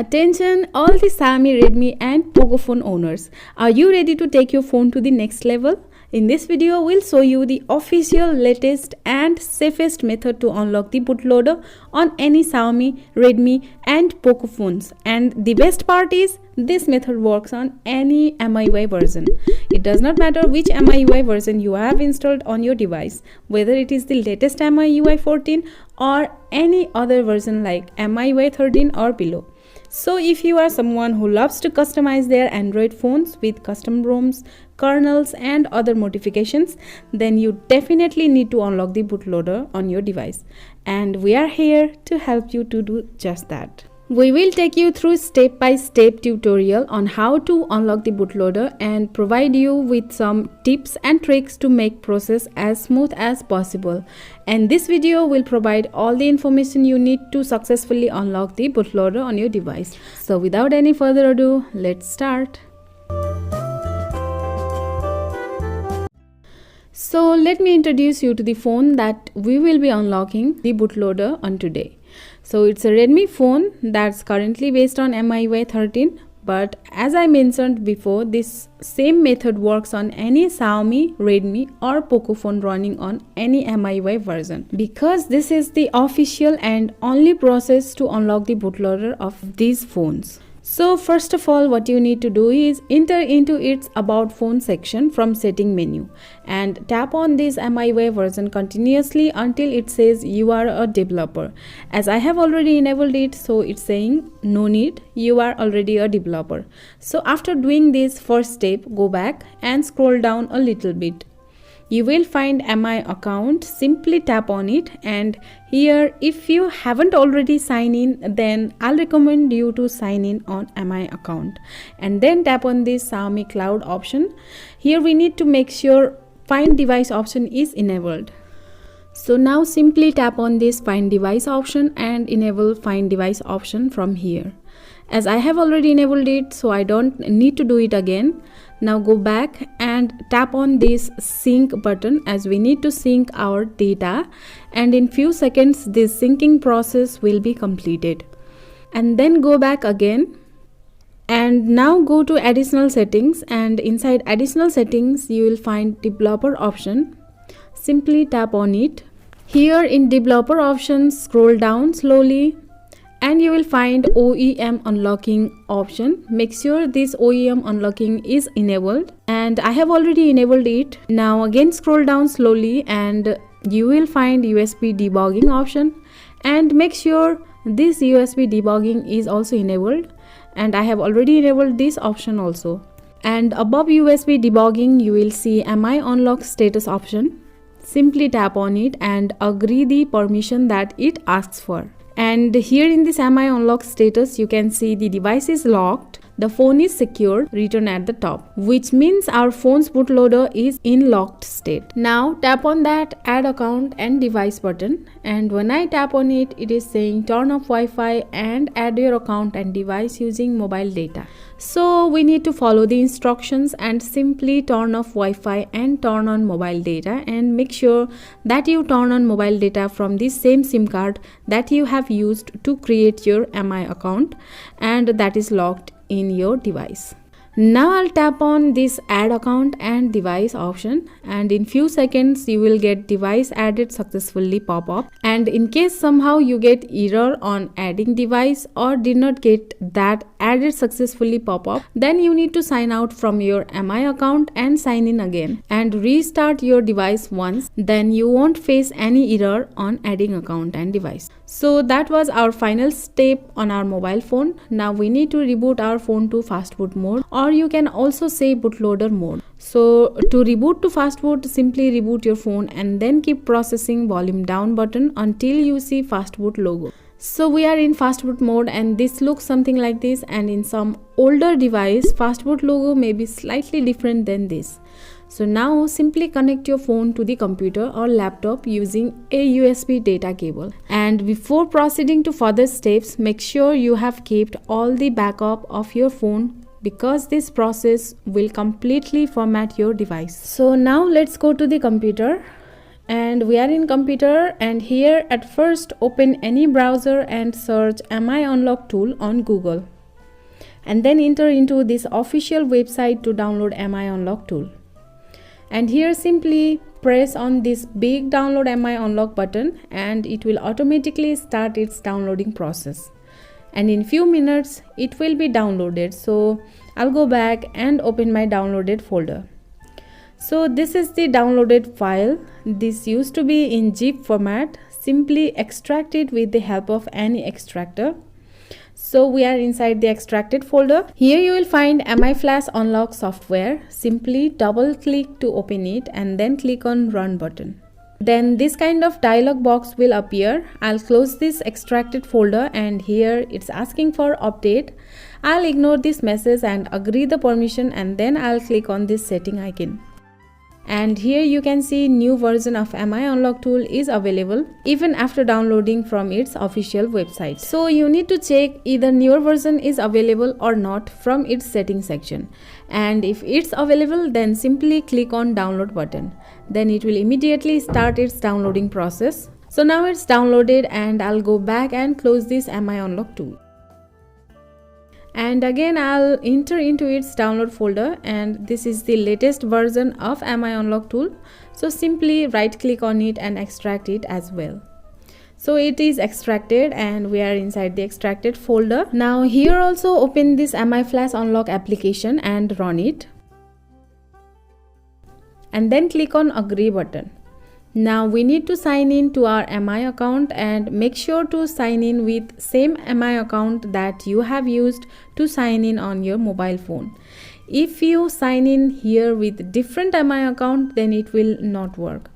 Attention all the Xiaomi, Redmi and Poco phone owners. Are you ready to take your phone to the next level? In this video, we'll show you the official, latest and safest method to unlock the bootloader on any Xiaomi, Redmi and Poco phones. And the best part is, this method works on any MIUI version. It does not matter which MIUI version you have installed on your device, whether it is the latest MIUI 14 or any other version like MIUI 13 or below. So if you are someone who loves to customize their Android phones with custom ROMs, kernels and other modifications, then you definitely need to unlock the bootloader on your device. And we are here to help you to do just that. We will take you through step-by-step tutorial on how to unlock the bootloader and provide you with some tips and tricks to make process as smooth as possible. And this video will provide all the information you need to successfully unlock the bootloader on your device. So without any further ado, let's start. So let me introduce you to the phone that we will be unlocking the bootloader on today. So it's a Redmi phone that's currently based on MIUI 13, but as I mentioned before, this same method works on any Xiaomi, Redmi or Poco phone running on any MIUI version, because this is the official and only process to unlock the bootloader of these phones. So first of all, what you need to do is enter into its About Phone section from Setting menu and tap on this MIUI version continuously until it says you are a developer. As I have already enabled it, so it's saying no need, you are already a developer. So after doing this first step, go back and scroll down a little bit. You will find MI account, simply tap on it, and here if you haven't already signed in, then I'll recommend you to sign in on MI account and then tap on this Xiaomi Cloud option. Here we need to make sure Find Device option is enabled. So now simply tap on this Find Device option and enable Find Device option from here. As I have already enabled it, so I don't need to do it again. Now go back and tap on this sync button, as we need to sync our data, and in few seconds this syncing process will be completed. And then go back again and now go to additional settings, and inside additional settings you will find developer option. Simply tap on it. Here in developer options, scroll down slowly and you will find OEM unlocking option. Make sure this OEM unlocking is enabled, and I have already enabled it. Now again scroll down slowly and you will find USB debugging option, and make sure this USB debugging is also enabled, and I have already enabled this option also. And above USB debugging you will see MI unlock status option. Simply tap on it and agree the permission that it asks for. And here in this MI unlock status, you can see the device is locked, the phone is secured, written at the top, which means our phone's bootloader is in locked state. Now tap on that Add Account and Device button, and when I tap on it, it is saying turn off Wi-Fi and add your account and device using mobile data. So we need to follow the instructions and simply turn off Wi-Fi and turn on mobile data, and make sure that you turn on mobile data from the same SIM card that you have used to create your MI account and that is locked in your device. Now I'll tap on this Add Account and Device option, and in few seconds you will get device added successfully pop up. And in case somehow you get error on adding device or did not get that added successfully pop up, then you need to sign out from your MI account and sign in again and restart your device once. Then you won't face any error on adding account and device. So that was our final step on our mobile phone. Now we need to reboot our phone to fast boot mode, or you can also say bootloader mode. So to reboot to fast boot, simply reboot your phone and then keep processing volume down button until you see fast boot logo. So we are in fast boot mode and this looks something like this, and in some older device fast boot logo may be slightly different than this. So now simply connect your phone to the computer or laptop using a USB data cable. And before proceeding to further steps, make sure you have kept all the backup of your phone, because this process will completely format your device. So now let's go to the computer And we are in computer, and here at first open any browser and search MI Unlock tool on Google, and then enter into this official website to download MI Unlock tool. And here simply press on this big download MI Unlock button, and it will automatically start its downloading process, and in few minutes it will be downloaded. So I'll go back and open my downloaded folder. So this is the downloaded file. This used to be in zip format. Simply extract it with the help of any extractor. So we are inside the extracted folder. Here you will find MI Flash Unlock software. Simply double click to open it and then click on Run button. Then this kind of dialog box will appear. I'll close this extracted folder, and here it's asking for update. I'll ignore this message and agree the permission, and then I'll click on this setting icon. And here you can see new version of MI Unlock tool is available even after downloading from its official website. So you need to check either newer version is available or not from its settings section. And if it's available, then simply click on download button. Then it will immediately start its downloading process. So now it's downloaded, and I'll go back and close this MI Unlock tool. And again I'll enter into its download folder, and this is the latest version of MI Unlock tool. So simply right click on it and extract it as well. So it is extracted, and we are inside the extracted folder. Now here also open this MI Flash Unlock application and run it, and then click on agree button. Now we need to sign in to our MI account, and make sure to sign in with same MI account that you have used to sign in on your mobile phone. If you sign in here with different MI account, then it will not work.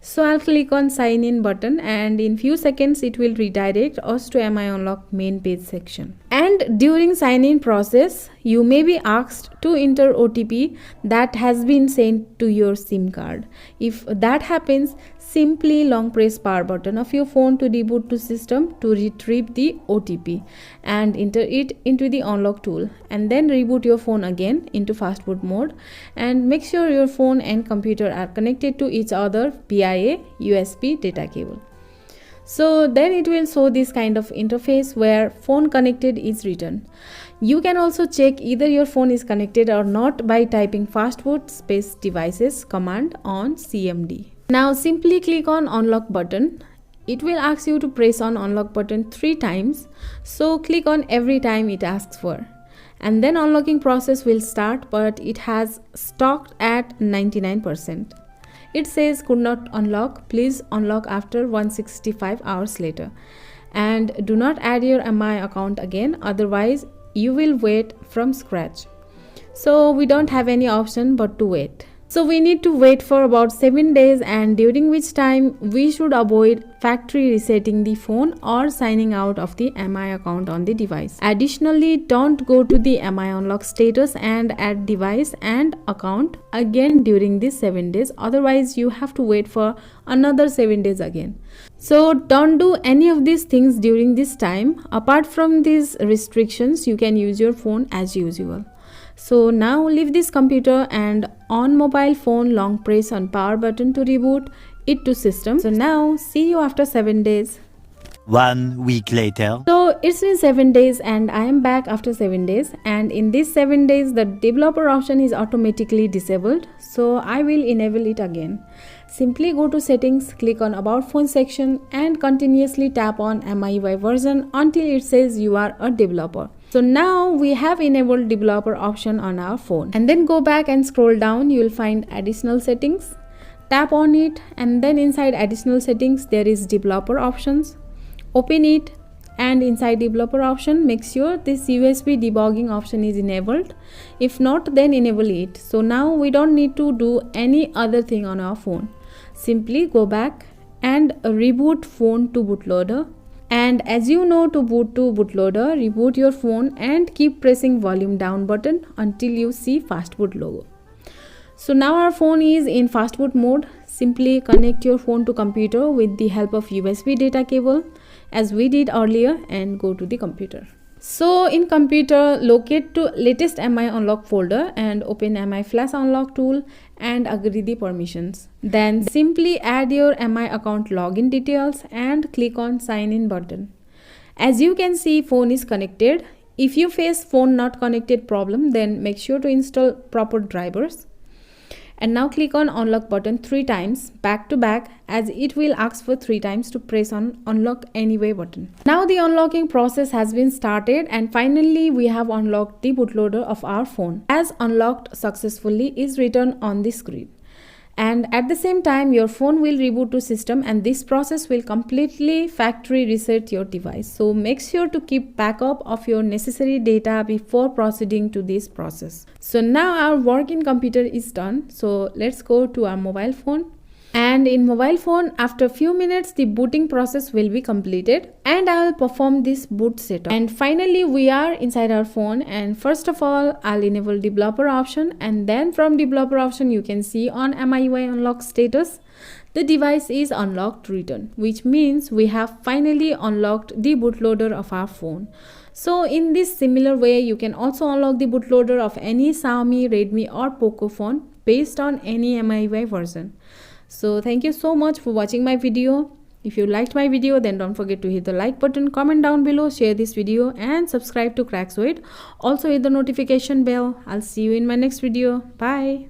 So I'll click on sign in button, and in few seconds it will redirect us to MI Unlock main page section. And during sign in process, you may be asked to enter OTP that has been sent to your SIM card. If that happens, simply long press power button of your phone to reboot to system to retrieve the OTP and enter it into the unlock tool, and then reboot your phone again into fast boot mode, and make sure your phone and computer are connected to each other via a USB data cable. So then it will show this kind of interface where phone connected is written. You can also check either your phone is connected or not by typing fastboot space devices command on CMD. Now simply click on unlock button. It will ask you to press on unlock button 3 times. So click on every time it asks for. And then unlocking process will start, but it has stopped at 99%. It says could not unlock, please unlock after 165 hours later. And do not add your MI account again, otherwise you will wait from scratch. So we don't have any option but to wait. So we need to wait for about 7 days, and during which time we should avoid factory resetting the phone or signing out of the MI account on the device. Additionally, don't go to the MI unlock status and add device and account again during these 7 days. Otherwise, you have to wait for another 7 days again. So don't do any of these things during this time. Apart from these restrictions, you can use your phone as usual. So now leave this computer, and on mobile phone long press on power button to reboot it to system. So now see you after 7 days. 1 week later. So it's been 7 days and I am back after 7 days, and in these 7 days the developer option is automatically disabled. So I will enable it again. Simply go to settings, click on about phone section and continuously tap on MIUI version until it says you are a developer. So now we have enabled developer option on our phone, and then go back and scroll down. You will find additional settings. Tap on it, and then inside additional settings there is developer options. Open it, and inside developer option make sure this USB debugging option is enabled. If not, then enable it. So now we don't need to do any other thing on our phone. Simply go back and reboot phone to bootloader. And as you know, to boot to bootloader, reboot your phone and keep pressing volume down button until you see fastboot logo. So now our phone is in fastboot mode. Simply connect your phone to computer with the help of USB data cable as we did earlier and go to the computer. So in computer, locate to latest MI unlock folder and open MI flash unlock tool and agree the permissions. Then simply add your MI account login details and click on sign in button. As you can see, phone is connected. If you face phone not connected problem, then make sure to install proper drivers. And now click on unlock button 3 times back to back, as it will ask for 3 times to press on unlock anyway button. Now the unlocking process has been started and finally we have unlocked the bootloader of our phone. As unlocked successfully is written on the screen. And at the same time your phone will reboot to system, and this process will completely factory reset your device. So make sure to keep backup of your necessary data before proceeding to this process. So now our work in computer is done. So let's go to our mobile phone. And in mobile phone, after a few minutes the booting process will be completed and I will perform this boot setup. And finally we are inside our phone, and first of all I'll enable developer option, and then from developer option you can see on MIUI unlock status the device is unlocked written, which means we have finally unlocked the bootloader of our phone. So in this similar way you can also unlock the bootloader of any Xiaomi, Redmi or Poco phone based on any MIUI version. So thank you so much for watching my video. If you liked my video, then don't forget to hit the like button, comment down below, share this video and subscribe to Craxoid. Also hit the notification bell. I'll see you in my next video. Bye.